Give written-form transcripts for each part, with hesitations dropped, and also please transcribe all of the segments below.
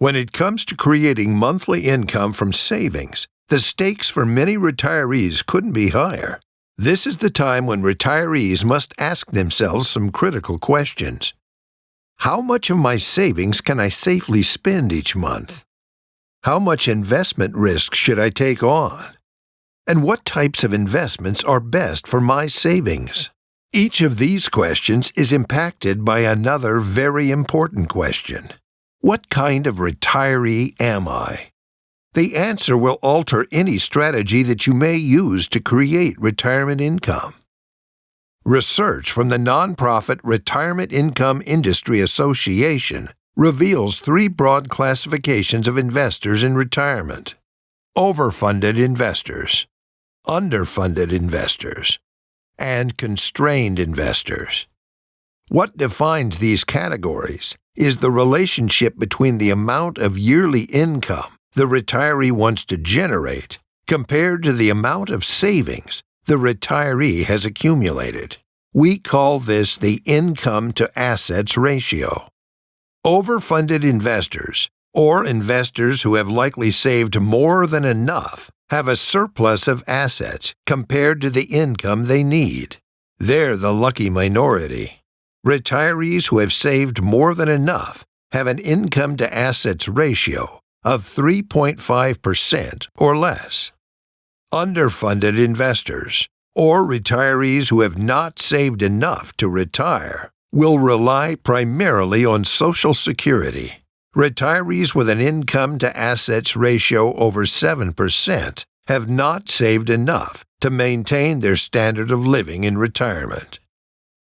When it comes to creating monthly income from savings, the stakes for many retirees couldn't be higher. This is the time when retirees must ask themselves some critical questions. How much of my savings can I safely spend each month? How much investment risk should I take on? And what types of investments are best for my savings? Each of these questions is impacted by another very important question. What kind of retiree am I? The answer will alter any strategy that you may use to create retirement income. Research from the nonprofit Retirement Income Industry Association reveals 3 broad classifications of investors in retirement: overfunded investors, underfunded investors, and constrained investors. What defines these categories is the relationship between the amount of yearly income the retiree wants to generate compared to the amount of savings the retiree has accumulated. We call this the income-to-assets ratio. Overfunded investors, or investors who have likely saved more than enough, have a surplus of assets compared to the income they need. They're the lucky minority. Retirees who have saved more than enough have an income-to-assets ratio of 3.5% or less. Underfunded investors, or retirees who have not saved enough to retire, will rely primarily on Social Security. Retirees with an income-to-assets ratio over 7% have not saved enough to maintain their standard of living in retirement.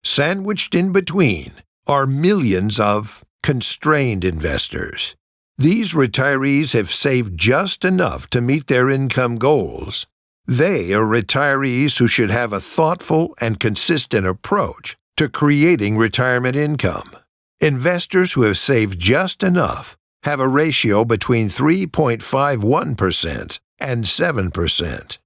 Sandwiched in between are millions of constrained investors. These retirees have saved just enough to meet their income goals. They are retirees who should have a thoughtful and consistent approach to creating retirement income. Investors who have saved just enough have a ratio between 3.51% and 7%.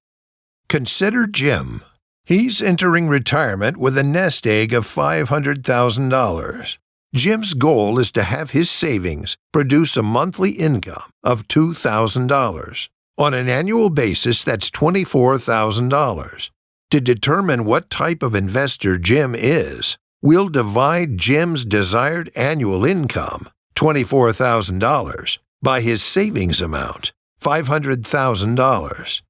Consider Jim. He's entering retirement with a nest egg of $500,000. Jim's goal is to have his savings produce a monthly income of $2,000. On an annual basis, that's $24,000. To determine what type of investor Jim is, we'll divide Jim's desired annual income, $24,000, by his savings amount, $500,000.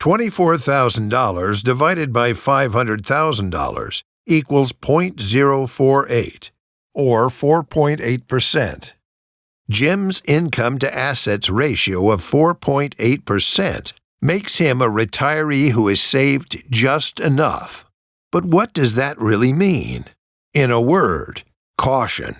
$24,000 divided by $500,000 equals 0.048, or 4.8%. Jim's income-to-assets ratio of 4.8% makes him a retiree who has saved just enough. But what does that really mean? In a word, caution.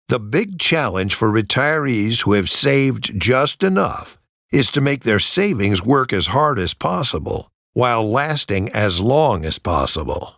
The big challenge for retirees who have saved just enough is to make their savings work as hard as possible while lasting as long as possible.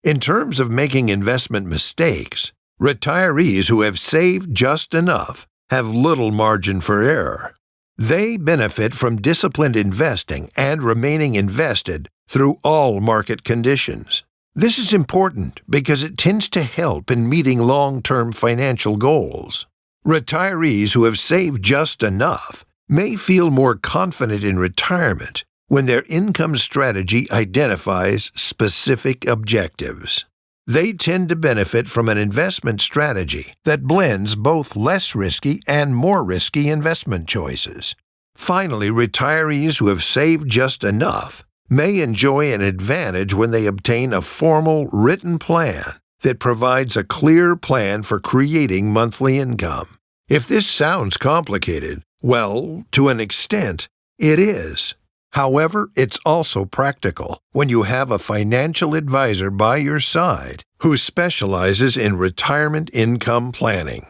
In terms of making investment mistakes, retirees who have saved just enough have little margin for error. They benefit from disciplined investing and remaining invested through all market conditions. This is important because it tends to help in meeting long-term financial goals. Retirees who have saved just enough may feel more confident in retirement when their income strategy identifies specific objectives. They tend to benefit from an investment strategy that blends both less risky and more risky investment choices. Finally, retirees who have saved just enough may enjoy an advantage when they obtain a formal written plan that provides a clear plan for creating monthly income. If this sounds complicated, well, to an extent, it is. However, it's also practical when you have a financial advisor by your side who specializes in retirement income planning.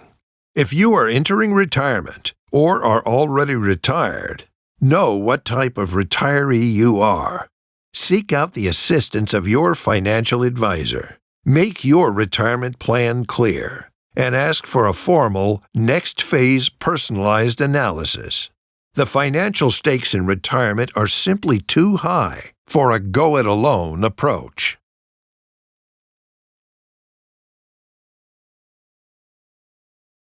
If you are entering retirement or are already retired, know what type of retiree you are. Seek out the assistance of your financial advisor. Make your retirement plan clear and ask for a formal next phase personalized analysis. The financial stakes in retirement are simply too high for a go-it-alone approach.